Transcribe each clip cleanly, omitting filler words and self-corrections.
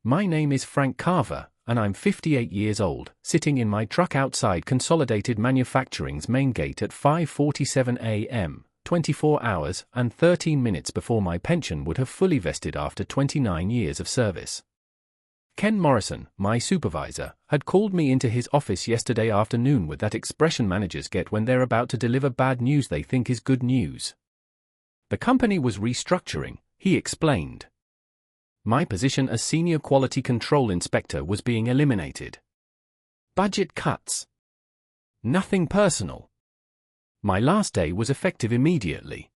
My name is Frank Carver, and I'm 58 years old, sitting in my truck outside Consolidated Manufacturing's main gate at 5:47 a.m., 24 hours and 13 minutes before my pension would have fully vested after 29 years of service. Ken Morrison, my supervisor, had called me into his office yesterday afternoon with that expression managers get when they're about to deliver bad news they think is good news. The company was restructuring, he explained. My position as Senior Quality Control Inspector was being eliminated. Budget cuts. Nothing personal. My last day was effective immediately.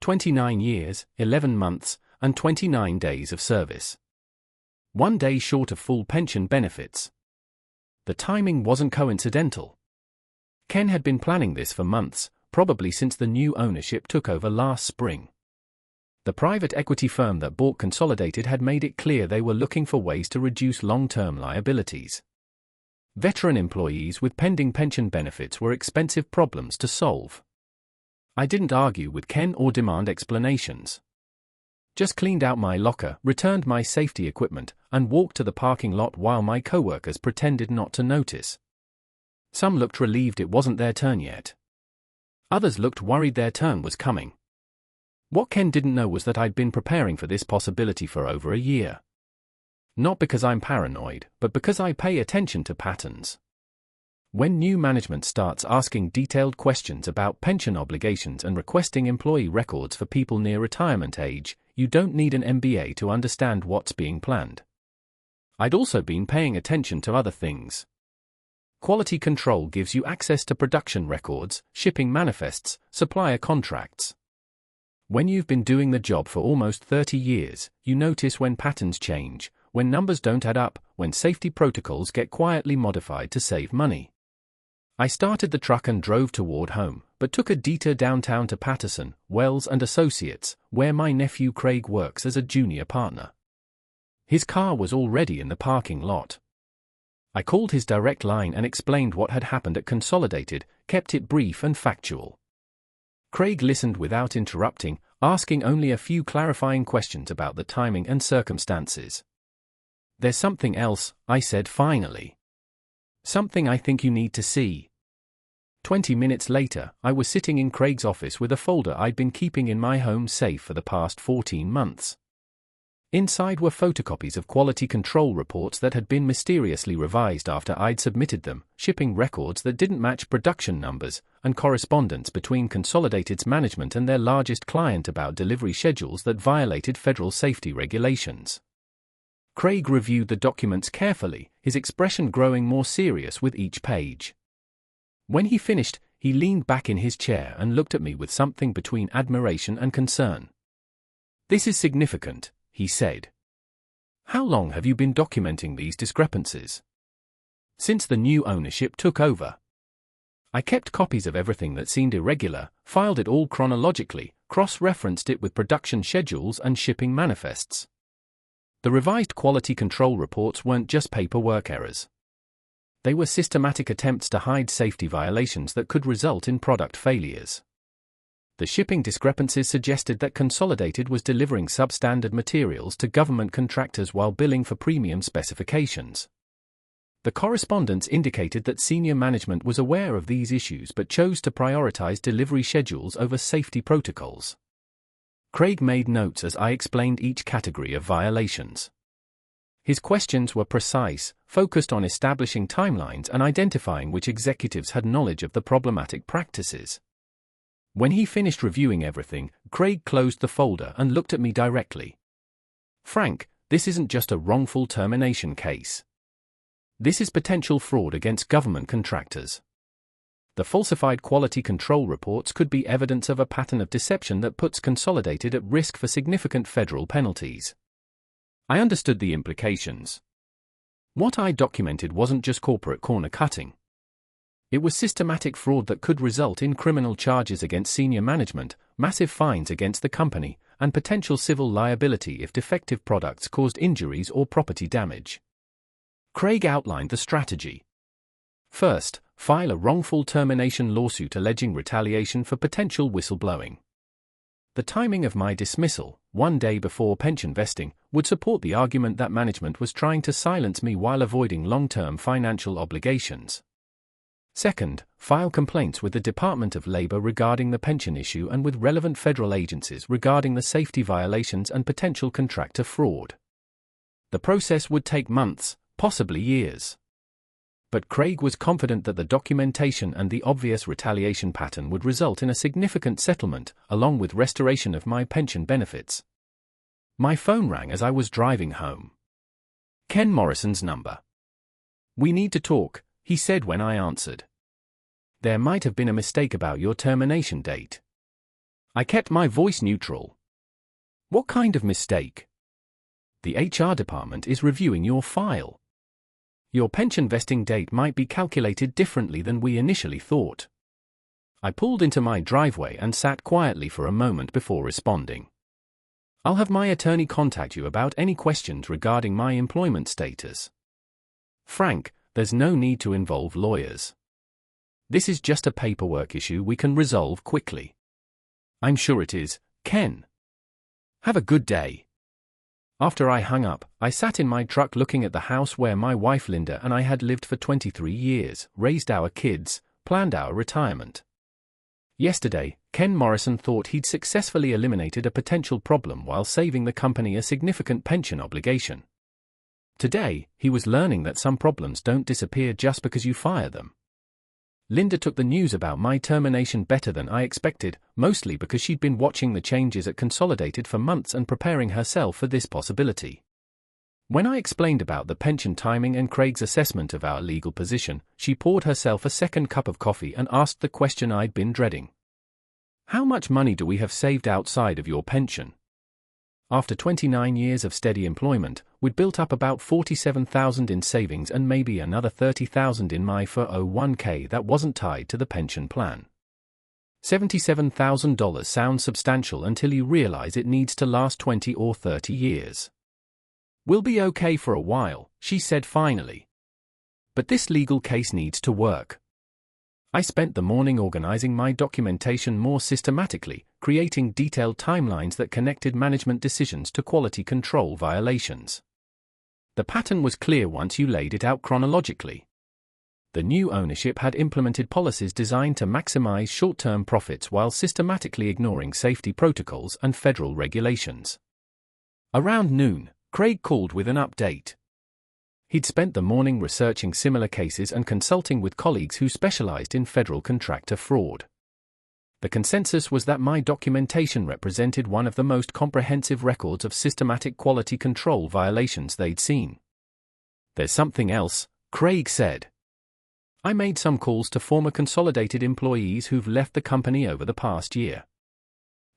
29 years, 11 months, and 29 days of service. 1 day short of full pension benefits. The timing wasn't coincidental. Ken had been planning this for months, probably since the new ownership took over last spring. The private equity firm that bought Consolidated had made it clear they were looking for ways to reduce long-term liabilities. Veteran employees with pending pension benefits were expensive problems to solve. I didn't argue with Ken or demand explanations. Just cleaned out my locker, returned my safety equipment, and walked to the parking lot while my coworkers pretended not to notice. Some looked relieved it wasn't their turn yet. Others looked worried their turn was coming. What Ken didn't know was that I'd been preparing for this possibility for over a year. Not because I'm paranoid, but because I pay attention to patterns. When new management starts asking detailed questions about pension obligations and requesting employee records for people near retirement age, you don't need an MBA to understand what's being planned. I'd also been paying attention to other things. Quality control gives you access to production records, shipping manifests, supplier contracts. When you've been doing the job for almost 30 years, you notice when patterns change, when numbers don't add up, when safety protocols get quietly modified to save money. I started the truck and drove toward home, but took a detour downtown to Patterson, Wells and Associates, where my nephew Craig works as a junior partner. His car was already in the parking lot. I called his direct line and explained what had happened at Consolidated, kept it brief and factual. Craig listened without interrupting, asking only a few clarifying questions about the timing and circumstances. "There's something else," I said finally. "Something I think you need to see." 20 minutes later, I was sitting in Craig's office with a folder I'd been keeping in my home safe for the past 14 months. Inside were photocopies of quality control reports that had been mysteriously revised after I'd submitted them, shipping records that didn't match production numbers, and correspondence between Consolidated's management and their largest client about delivery schedules that violated federal safety regulations. Craig reviewed the documents carefully, his expression growing more serious with each page. When he finished, he leaned back in his chair and looked at me with something between admiration and concern. "This is significant," he said. "How long have you been documenting these discrepancies?" "Since the new ownership took over. I kept copies of everything that seemed irregular, filed it all chronologically, cross-referenced it with production schedules and shipping manifests. The revised quality control reports weren't just paperwork errors. They were systematic attempts to hide safety violations that could result in product failures. The shipping discrepancies suggested that Consolidated was delivering substandard materials to government contractors while billing for premium specifications. The correspondence indicated that senior management was aware of these issues but chose to prioritize delivery schedules over safety protocols. Craig made notes as I explained each category of violations. His questions were precise, focused on establishing timelines and identifying which executives had knowledge of the problematic practices. When he finished reviewing everything, Craig closed the folder and looked at me directly. "Frank, this isn't just a wrongful termination case. This is potential fraud against government contractors. The falsified quality control reports could be evidence of a pattern of deception that puts Consolidated at risk for significant federal penalties." I understood the implications. What I documented wasn't just corporate corner cutting. It was systematic fraud that could result in criminal charges against senior management, massive fines against the company, and potential civil liability if defective products caused injuries or property damage. Craig outlined the strategy. First, file a wrongful termination lawsuit alleging retaliation for potential whistleblowing. The timing of my dismissal, 1 day before pension vesting, would support the argument that management was trying to silence me while avoiding long-term financial obligations. Second, file complaints with the Department of Labor regarding the pension issue and with relevant federal agencies regarding the safety violations and potential contractor fraud. The process would take months, possibly years. But Craig was confident that the documentation and the obvious retaliation pattern would result in a significant settlement, along with restoration of my pension benefits. My phone rang as I was driving home. Ken Morrison's number. "We need to talk," he said when I answered. "There might have been a mistake about your termination date." I kept my voice neutral. "What kind of mistake?" "The HR department is reviewing your file. Your pension vesting date might be calculated differently than we initially thought." I pulled into my driveway and sat quietly for a moment before responding. "I'll have my attorney contact you about any questions regarding my employment status." "Frank, there's no need to involve lawyers. This is just a paperwork issue we can resolve quickly." "I'm sure it is, Ken. Have a good day." After I hung up, I sat in my truck looking at the house where my wife Linda and I had lived for 23 years, raised our kids, planned our retirement. Yesterday, Ken Morrison thought he'd successfully eliminated a potential problem while saving the company a significant pension obligation. Today, he was learning that some problems don't disappear just because you fire them. Linda took the news about my termination better than I expected, mostly because she'd been watching the changes at Consolidated for months and preparing herself for this possibility. When I explained about the pension timing and Craig's assessment of our legal position, she poured herself a second cup of coffee and asked the question I'd been dreading. "How much money do we have saved outside of your pension?" After 29 years of steady employment, we'd built up about $47,000 in savings and maybe another $30,000 in my 401k that wasn't tied to the pension plan. $77,000 sounds substantial until you realize it needs to last 20 or 30 years. "We'll be okay for a while," she said finally. "But this legal case needs to work." I spent the morning organizing my documentation more systematically, creating detailed timelines that connected management decisions to quality control violations. The pattern was clear once you laid it out chronologically. The new ownership had implemented policies designed to maximize short-term profits while systematically ignoring safety protocols and federal regulations. Around noon, Craig called with an update. He'd spent the morning researching similar cases and consulting with colleagues who specialized in federal contractor fraud. The consensus was that my documentation represented one of the most comprehensive records of systematic quality control violations they'd seen. "There's something else," Craig said. "I made some calls to former Consolidated employees who've left the company over the past year.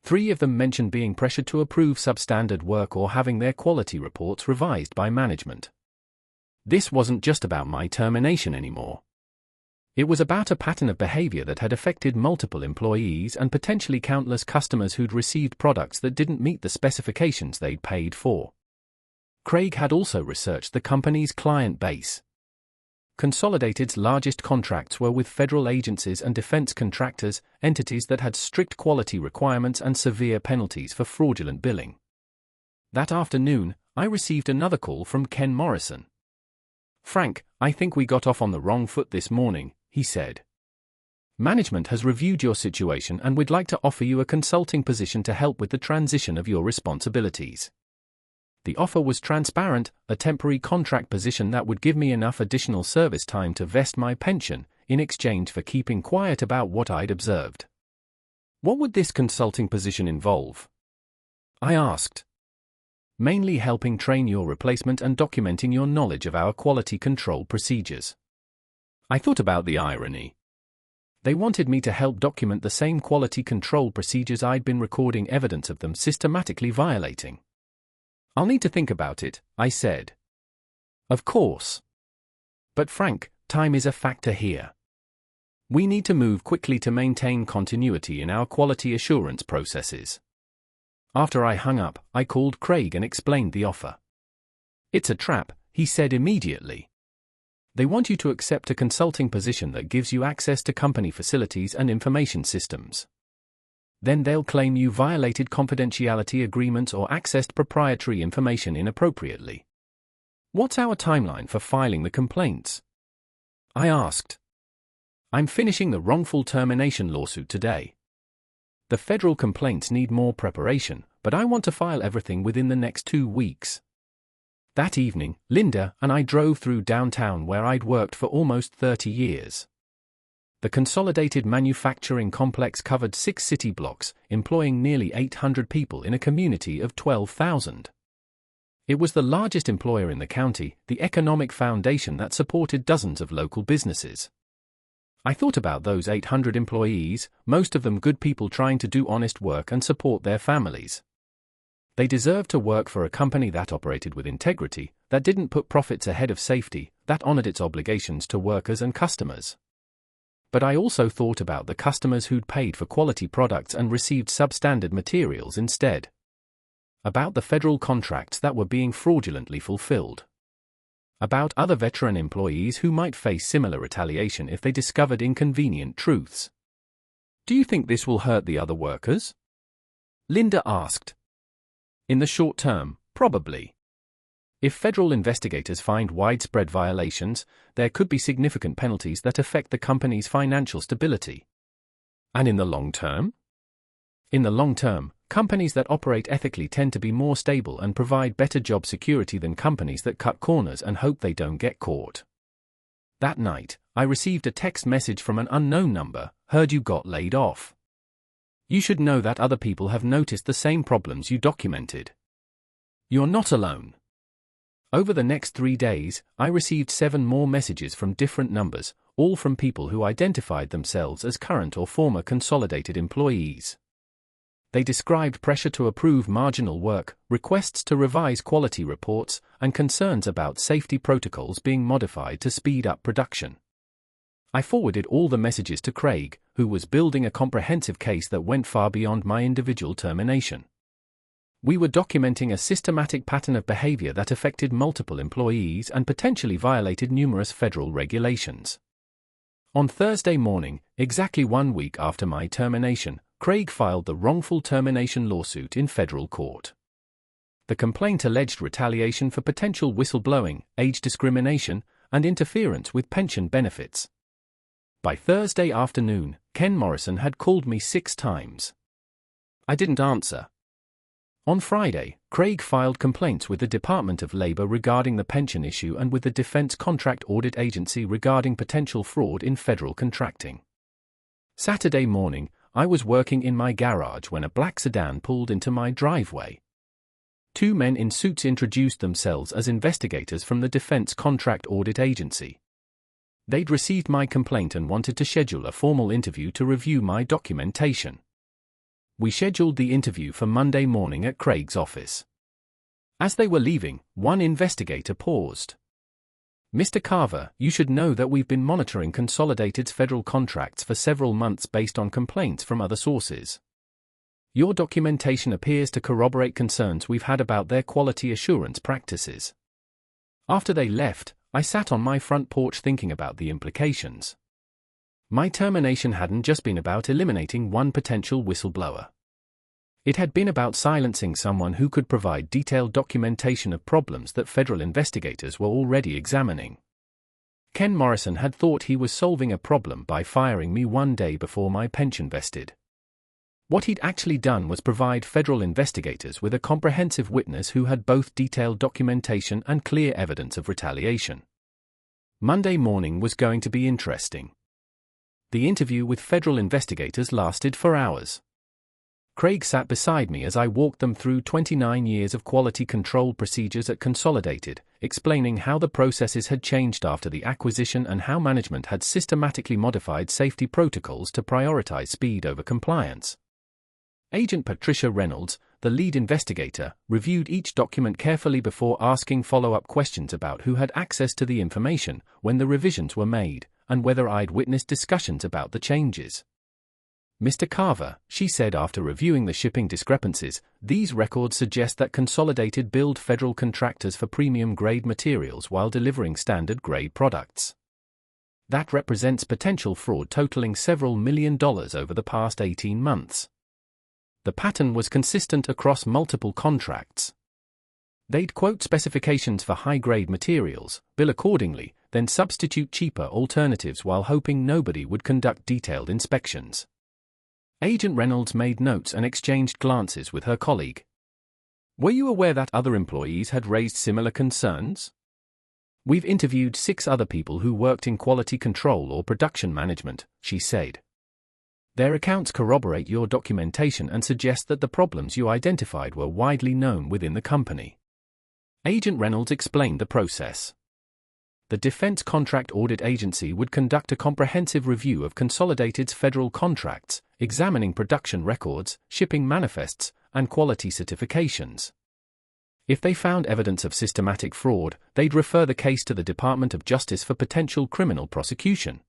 3 of them mentioned being pressured to approve substandard work or having their quality reports revised by management. This wasn't just about my termination anymore. It was about a pattern of behavior that had affected multiple employees and potentially countless customers who'd received products that didn't meet the specifications they'd paid for." Craig had also researched the company's client base. Consolidated's largest contracts were with federal agencies and defense contractors, entities that had strict quality requirements and severe penalties for fraudulent billing. That afternoon, I received another call from Ken Morrison. "Frank, I think we got off on the wrong foot this morning," he said. "Management has reviewed your situation and we'd like to offer you a consulting position to help with the transition of your responsibilities." The offer was transparent, a temporary contract position that would give me enough additional service time to vest my pension, in exchange for keeping quiet about what I'd observed. "What would this consulting position involve?" I asked. "Mainly helping train your replacement and documenting your knowledge of our quality control procedures." I thought about the irony. They wanted me to help document the same quality control procedures I'd been recording evidence of them systematically violating. "I'll need to think about it," I said. "Of course. But Frank, time is a factor here. We need to move quickly to maintain continuity in our quality assurance processes." After I hung up, I called Craig and explained the offer. "It's a trap," he said immediately. "They want you to accept a consulting position that gives you access to company facilities and information systems. Then they'll claim you violated confidentiality agreements or accessed proprietary information inappropriately. What's our timeline for filing the complaints? I asked. I'm finishing the wrongful termination lawsuit today. The federal complaints need more preparation, but I want to file everything within the next 2 weeks. That evening, Linda and I drove through downtown where I'd worked for almost 30 years. The consolidated manufacturing complex covered 6 city blocks, employing nearly 800 people in a community of 12,000. It was the largest employer in the county, the economic foundation that supported dozens of local businesses. I thought about those 800 employees, most of them good people trying to do honest work and support their families. They deserved to work for a company that operated with integrity, that didn't put profits ahead of safety, that honored its obligations to workers and customers. But I also thought about the customers who'd paid for quality products and received substandard materials instead. About the federal contracts that were being fraudulently fulfilled. About other veteran employees who might face similar retaliation if they discovered inconvenient truths. Do you think this will hurt the other workers? Linda asked. In the short term, probably. If federal investigators find widespread violations, there could be significant penalties that affect the company's financial stability. And in the long term? In the long term, companies that operate ethically tend to be more stable and provide better job security than companies that cut corners and hope they don't get caught. That night, I received a text message from an unknown number, "Heard you got laid off. You should know that other people have noticed the same problems you documented. You're not alone." Over the next 3 days, I received 7 more messages from different numbers, all from people who identified themselves as current or former consolidated employees. They described pressure to approve marginal work, requests to revise quality reports, and concerns about safety protocols being modified to speed up production. I forwarded all the messages to Craig, who was building a comprehensive case that went far beyond my individual termination. We were documenting a systematic pattern of behavior that affected multiple employees and potentially violated numerous federal regulations. On Thursday morning, exactly 1 week after my termination, Craig filed the wrongful termination lawsuit in federal court. The complaint alleged retaliation for potential whistleblowing, age discrimination, and interference with pension benefits. By Thursday afternoon, Ken Morrison had called me 6 times. I didn't answer. On Friday, Craig filed complaints with the Department of Labor regarding the pension issue and with the Defense Contract Audit Agency regarding potential fraud in federal contracting. Saturday morning, I was working in my garage when a black sedan pulled into my driveway. 2 men in suits introduced themselves as investigators from the Defense Contract Audit Agency. They'd received my complaint and wanted to schedule a formal interview to review my documentation. We scheduled the interview for Monday morning at Craig's office. As they were leaving, one investigator paused. "Mr. Carver, you should know that we've been monitoring Consolidated's federal contracts for several months based on complaints from other sources. Your documentation appears to corroborate concerns we've had about their quality assurance practices." After they left, I sat on my front porch thinking about the implications. My termination hadn't just been about eliminating one potential whistleblower. It had been about silencing someone who could provide detailed documentation of problems that federal investigators were already examining. Ken Morrison had thought he was solving a problem by firing me 1 day before my pension vested. What he'd actually done was provide federal investigators with a comprehensive witness who had both detailed documentation and clear evidence of retaliation. Monday morning was going to be interesting. The interview with federal investigators lasted for hours. Craig sat beside me as I walked them through 29 years of quality control procedures at Consolidated, explaining how the processes had changed after the acquisition and how management had systematically modified safety protocols to prioritize speed over compliance. Agent Patricia Reynolds, the lead investigator, reviewed each document carefully before asking follow-up questions about who had access to the information, when the revisions were made, and whether I'd witnessed discussions about the changes. "Mr. Carver," she said after reviewing the shipping discrepancies, "these records suggest that Consolidated billed federal contractors for premium-grade materials while delivering standard-grade products. That represents potential fraud totaling several $1 million over the past 18 months. The pattern was consistent across multiple contracts. They'd quote specifications for high-grade materials, bill accordingly, then substitute cheaper alternatives while hoping nobody would conduct detailed inspections. Agent Reynolds made notes and exchanged glances with her colleague. "Were you aware that other employees had raised similar concerns?" "We've interviewed 6 other people who worked in quality control or production management," she said. "Their accounts corroborate your documentation and suggest that the problems you identified were widely known within the company." Agent Reynolds explained the process. The Defense Contract Audit Agency would conduct a comprehensive review of Consolidated's federal contracts, examining production records, shipping manifests, and quality certifications. If they found evidence of systematic fraud, they'd refer the case to the Department of Justice for potential criminal prosecution.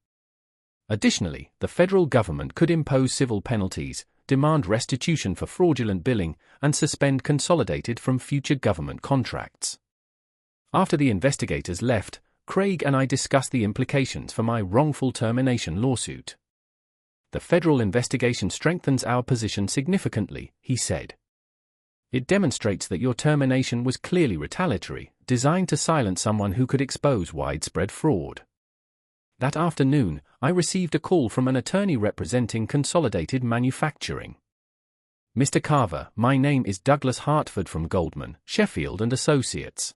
Additionally, the federal government could impose civil penalties, demand restitution for fraudulent billing, and suspend Consolidated from future government contracts. After the investigators left, Craig and I discussed the implications for my wrongful termination lawsuit. "The federal investigation strengthens our position significantly," he said. "It demonstrates that your termination was clearly retaliatory, designed to silence someone who could expose widespread fraud." That afternoon, I received a call from an attorney representing Consolidated Manufacturing. "Mr. Carver, my name is Douglas Hartford from Goldman, Sheffield and Associates.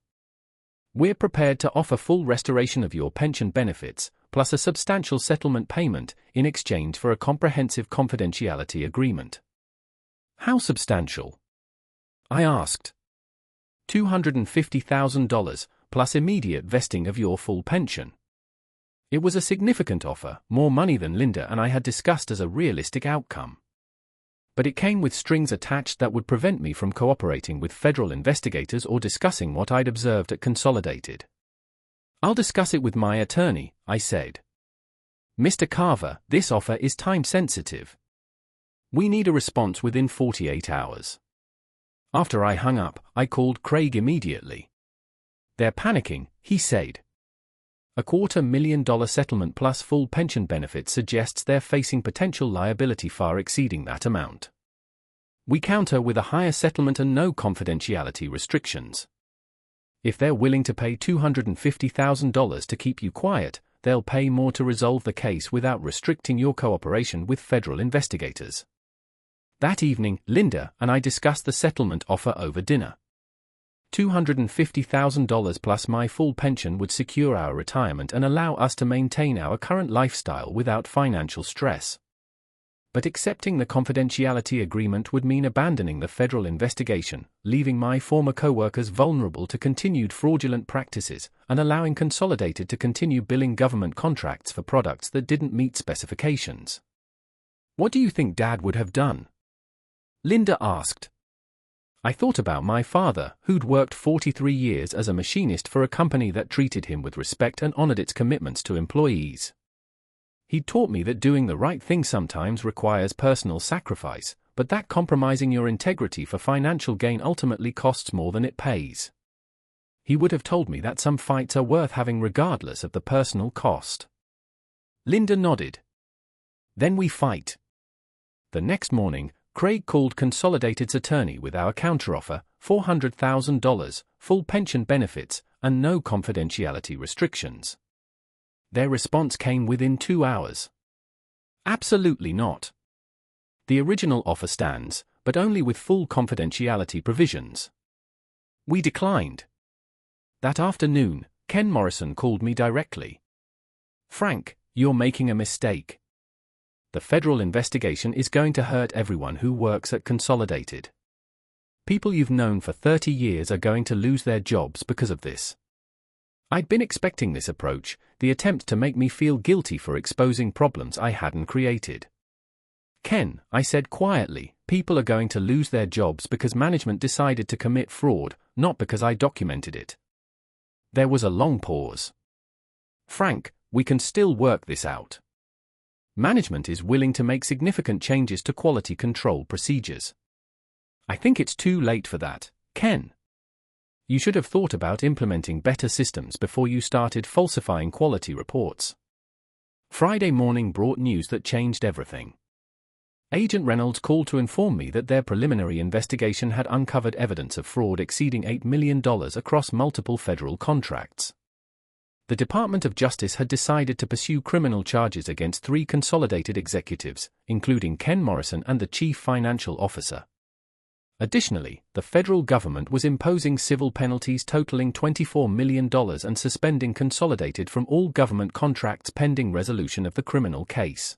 We're prepared to offer full restoration of your pension benefits, plus a substantial settlement payment, in exchange for a comprehensive confidentiality agreement." "How substantial?" I asked. $250,000, plus immediate vesting of your full pension. It was a significant offer, more money than Linda and I had discussed as a realistic outcome. But it came with strings attached that would prevent me from cooperating with federal investigators or discussing what I'd observed at Consolidated. "I'll discuss it with my attorney," I said. "Mr. Carver, this offer is time-sensitive. We need a response within 48 hours. After I hung up, I called Craig immediately. "They're panicking," he said. "A $250,000 settlement plus full pension benefits suggests they're facing potential liability far exceeding that amount. We counter with a higher settlement and no confidentiality restrictions. If they're willing to pay $250,000 to keep you quiet, they'll pay more to resolve the case without restricting your cooperation with federal investigators." That evening, Linda and I discussed the settlement offer over dinner. $250,000 plus my full pension would secure our retirement and allow us to maintain our current lifestyle without financial stress. But accepting the confidentiality agreement would mean abandoning the federal investigation, leaving my former co-workers vulnerable to continued fraudulent practices, and allowing Consolidated to continue billing government contracts for products that didn't meet specifications. "What do you think Dad would have done?" Linda asked. I thought about my father, who'd worked 43 years as a machinist for a company that treated him with respect and honored its commitments to employees. He'd taught me that doing the right thing sometimes requires personal sacrifice, but that compromising your integrity for financial gain ultimately costs more than it pays. He would have told me that some fights are worth having regardless of the personal cost. Linda nodded. "Then we fight." The next morning, Craig called Consolidated's attorney with our counteroffer, $400,000, full pension benefits, and no confidentiality restrictions. Their response came within 2 hours. "Absolutely not. The original offer stands, but only with full confidentiality provisions." We declined. That afternoon, Ken Morrison called me directly. "Frank, you're making a mistake. The federal investigation is going to hurt everyone who works at Consolidated. People you've known for 30 years are going to lose their jobs because of this." I'd been expecting this approach, the attempt to make me feel guilty for exposing problems I hadn't created. "Ken," I said quietly, "people are going to lose their jobs because management decided to commit fraud, not because I documented it." There was a long pause. "Frank, we can still work this out. Management is willing to make significant changes to quality control procedures." "I think it's too late for that, Ken. You should have thought about implementing better systems before you started falsifying quality reports." Friday morning brought news that changed everything. Agent Reynolds called to inform me that their preliminary investigation had uncovered evidence of fraud exceeding $8 million across multiple federal contracts. The Department of Justice had decided to pursue criminal charges against 3 consolidated executives, including Ken Morrison and the chief financial officer. Additionally, the federal government was imposing civil penalties totaling $24 million and suspending Consolidated from all government contracts pending resolution of the criminal case.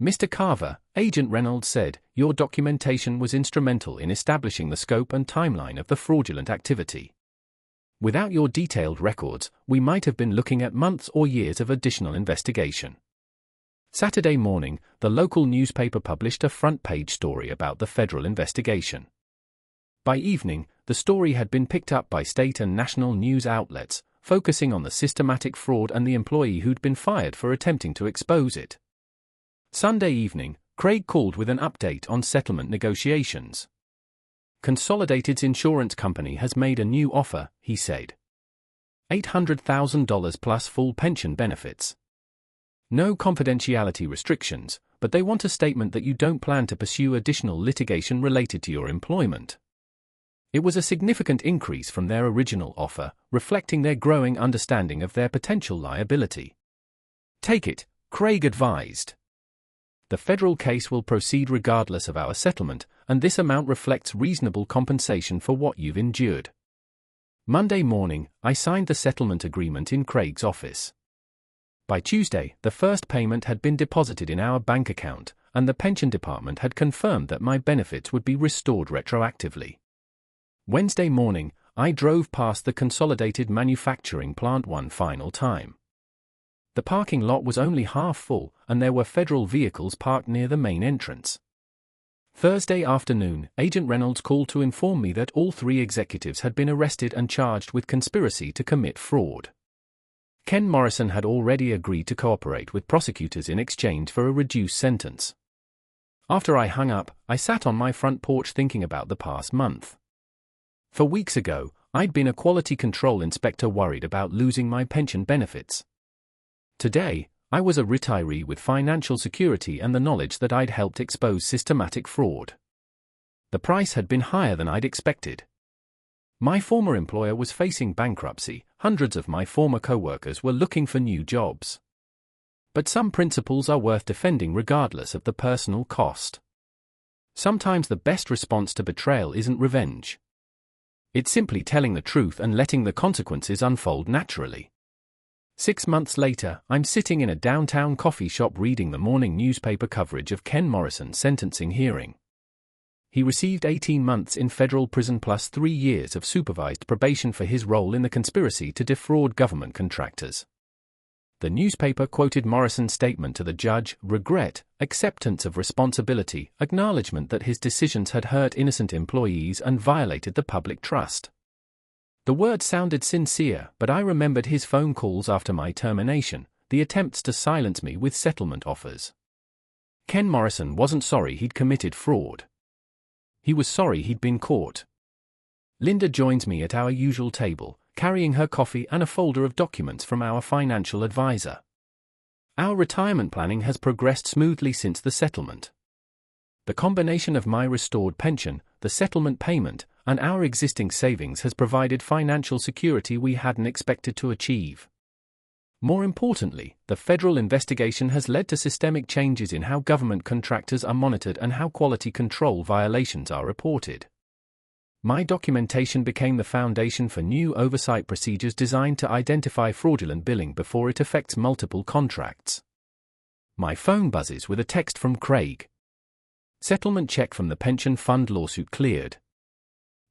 Mr. Carver, Agent Reynolds said, your documentation was instrumental in establishing the scope and timeline of the fraudulent activity. Without your detailed records, we might have been looking at months or years of additional investigation. Saturday morning, the local newspaper published a front-page story about the federal investigation. By evening, the story had been picked up by state and national news outlets, focusing on the systematic fraud and the employee who'd been fired for attempting to expose it. Sunday evening, Craig called with an update on settlement negotiations. Consolidated's insurance company has made a new offer, he said. $800,000 plus full pension benefits. No confidentiality restrictions, but they want a statement that you don't plan to pursue additional litigation related to your employment. It was a significant increase from their original offer, reflecting their growing understanding of their potential liability. Take it, Craig advised. The federal case will proceed regardless of our settlement, and this amount reflects reasonable compensation for what you've endured. Monday morning, I signed the settlement agreement in Craig's office. By Tuesday, the first payment had been deposited in our bank account, and the pension department had confirmed that my benefits would be restored retroactively. Wednesday morning, I drove past the Consolidated manufacturing plant one final time. The parking lot was only half full, and there were federal vehicles parked near the main entrance. Thursday afternoon, Agent Reynolds called to inform me that all 3 executives had been arrested and charged with conspiracy to commit fraud. Ken Morrison had already agreed to cooperate with prosecutors in exchange for a reduced sentence. After I hung up, I sat on my front porch thinking about the past month. For weeks ago, I'd been a quality control inspector worried about losing my pension benefits. Today, I was a retiree with financial security and the knowledge that I'd helped expose systematic fraud. The price had been higher than I'd expected. My former employer was facing bankruptcy, hundreds of my former co-workers were looking for new jobs. But some principles are worth defending regardless of the personal cost. Sometimes the best response to betrayal isn't revenge. It's simply telling the truth and letting the consequences unfold naturally. 6 months later, I'm sitting in a downtown coffee shop reading the morning newspaper coverage of Ken Morrison's sentencing hearing. He received 18 months in federal prison plus 3 years of supervised probation for his role in the conspiracy to defraud government contractors. The newspaper quoted Morrison's statement to the judge: regret, acceptance of responsibility, acknowledgement that his decisions had hurt innocent employees and violated the public trust. The words sounded sincere, but I remembered his phone calls after my termination, the attempts to silence me with settlement offers. Ken Morrison wasn't sorry he'd committed fraud. He was sorry he'd been caught. Linda joins me at our usual table, carrying her coffee and a folder of documents from our financial advisor. Our retirement planning has progressed smoothly since the settlement. The combination of my restored pension, the settlement payment, and our existing savings has provided financial security we hadn't expected to achieve. More importantly, the federal investigation has led to systemic changes in how government contractors are monitored and how quality control violations are reported. My documentation became the foundation for new oversight procedures designed to identify fraudulent billing before it affects multiple contracts. My phone buzzes with a text from Craig. Settlement check from the pension fund lawsuit cleared.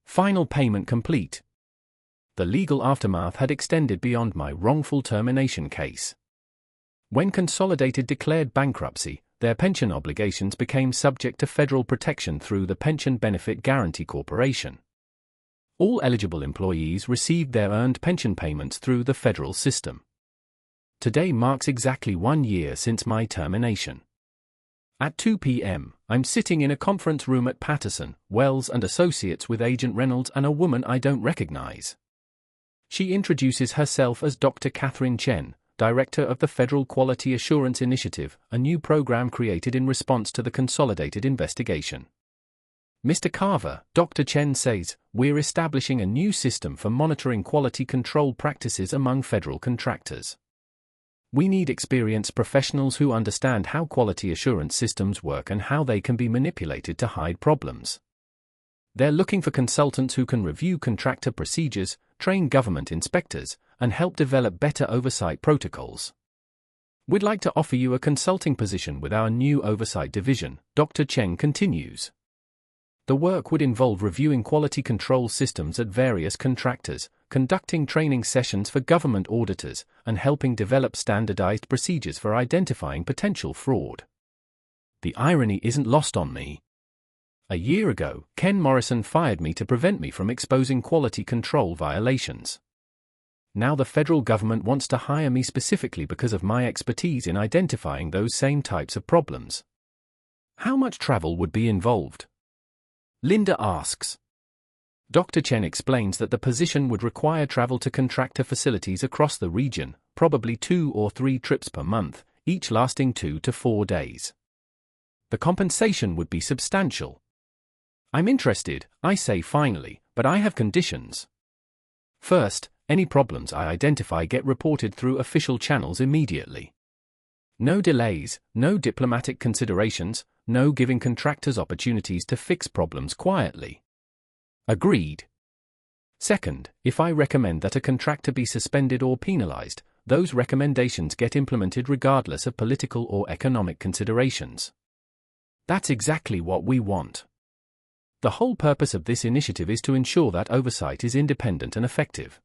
Final payment complete. The legal aftermath had extended beyond my wrongful termination case. When Consolidated declared bankruptcy, their pension obligations became subject to federal protection through the Pension Benefit Guaranty Corporation. All eligible employees received their earned pension payments through the federal system. Today marks exactly 1 year since my termination. At 2 p.m., I'm sitting in a conference room at Patterson, Wells & Associates with Agent Reynolds and a woman I don't recognize. She introduces herself as Dr. Catherine Chen, Director of the Federal Quality Assurance Initiative, a new program created in response to the consolidated investigation. Mr. Carver, Dr. Chen says, we're establishing a new system for monitoring quality control practices among federal contractors. We need experienced professionals who understand how quality assurance systems work and how they can be manipulated to hide problems. They're looking for consultants who can review contractor procedures, train government inspectors, and help develop better oversight protocols. We'd like to offer you a consulting position with our new oversight division, Dr. Chen continues. The work would involve reviewing quality control systems at various contractors, conducting training sessions for government auditors, and helping develop standardized procedures for identifying potential fraud. The irony isn't lost on me. A year ago, Ken Morrison fired me to prevent me from exposing quality control violations. Now the federal government wants to hire me specifically because of my expertise in identifying those same types of problems. How much travel would be involved? Linda asks. Dr. Chen explains that the position would require travel to contractor facilities across the region, probably 2 or 3 trips per month, each lasting 2 to 4 days. The compensation would be substantial. I'm interested, I say finally, but I have conditions. First, any problems I identify get reported through official channels immediately. No delays, no diplomatic considerations, no giving contractors opportunities to fix problems quietly. Agreed. Second, if I recommend that a contractor be suspended or penalized, those recommendations get implemented regardless of political or economic considerations. That's exactly what we want. The whole purpose of this initiative is to ensure that oversight is independent and effective.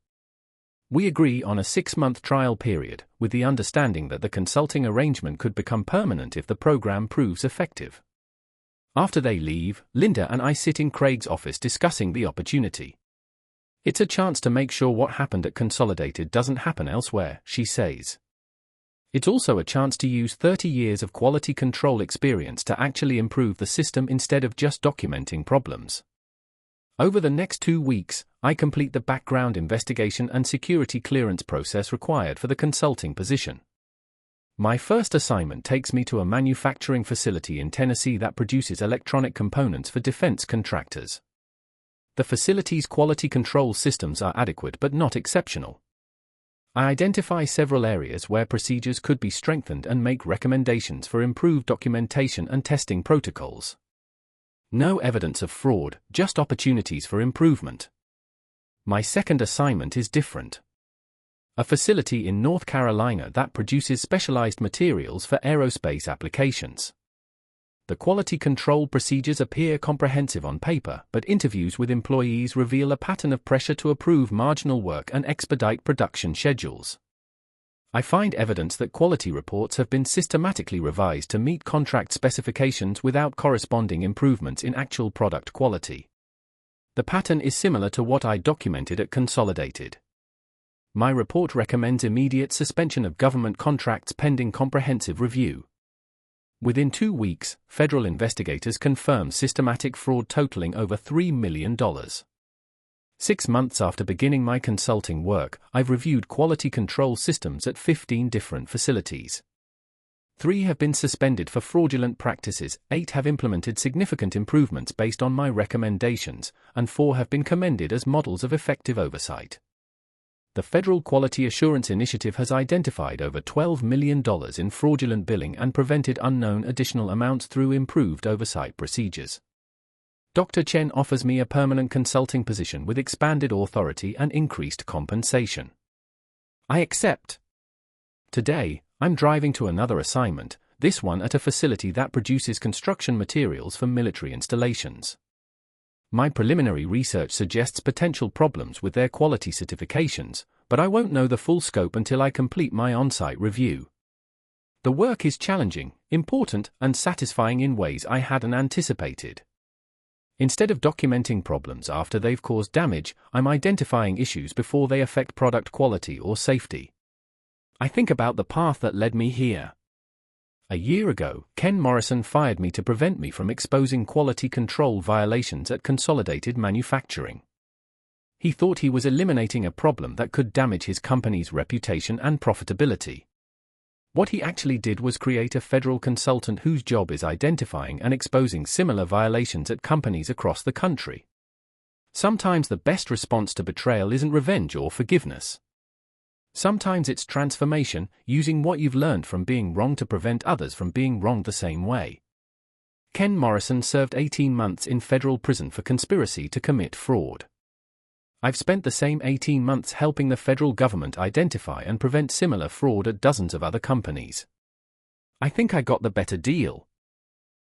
We agree on a 6-month trial period, with the understanding that the consulting arrangement could become permanent if the program proves effective. After they leave, Linda and I sit in Craig's office discussing the opportunity. It's a chance to make sure what happened at Consolidated doesn't happen elsewhere, she says. It's also a chance to use 30 years of quality control experience to actually improve the system instead of just documenting problems. Over the next 2 weeks, I complete the background investigation and security clearance process required for the consulting position. My first assignment takes me to a manufacturing facility in Tennessee that produces electronic components for defense contractors. The facility's quality control systems are adequate but not exceptional. I identify several areas where procedures could be strengthened and make recommendations for improved documentation and testing protocols. No evidence of fraud, just opportunities for improvement. My second assignment is different. A facility in North Carolina that produces specialized materials for aerospace applications. The quality control procedures appear comprehensive on paper, but interviews with employees reveal a pattern of pressure to approve marginal work and expedite production schedules. I find evidence that quality reports have been systematically revised to meet contract specifications without corresponding improvements in actual product quality. The pattern is similar to what I documented at Consolidated. My report recommends immediate suspension of government contracts pending comprehensive review. Within 2 weeks, federal investigators confirm systematic fraud totaling over $3 million. 6 months after beginning my consulting work, I've reviewed quality control systems at 15 different facilities. 3 have been suspended for fraudulent practices, 8 have implemented significant improvements based on my recommendations, and 4 have been commended as models of effective oversight. The Federal Quality Assurance Initiative has identified over $12 million in fraudulent billing and prevented unknown additional amounts through improved oversight procedures. Dr. Chen offers me a permanent consulting position with expanded authority and increased compensation. I accept. Today, I'm driving to another assignment, this one at a facility that produces construction materials for military installations. My preliminary research suggests potential problems with their quality certifications, but I won't know the full scope until I complete my on-site review. The work is challenging, important, and satisfying in ways I hadn't anticipated. Instead of documenting problems after they've caused damage, I'm identifying issues before they affect product quality or safety. I think about the path that led me here. A year ago, Ken Morrison fired me to prevent me from exposing quality control violations at Consolidated Manufacturing. He thought he was eliminating a problem that could damage his company's reputation and profitability. What he actually did was create a federal consultant whose job is identifying and exposing similar violations at companies across the country. Sometimes the best response to betrayal isn't revenge or forgiveness. Sometimes it's transformation, using what you've learned from being wrong to prevent others from being wronged the same way. Ken Morrison served 18 months in federal prison for conspiracy to commit fraud. I've spent the same 18 months helping the federal government identify and prevent similar fraud at dozens of other companies. I think I got the better deal.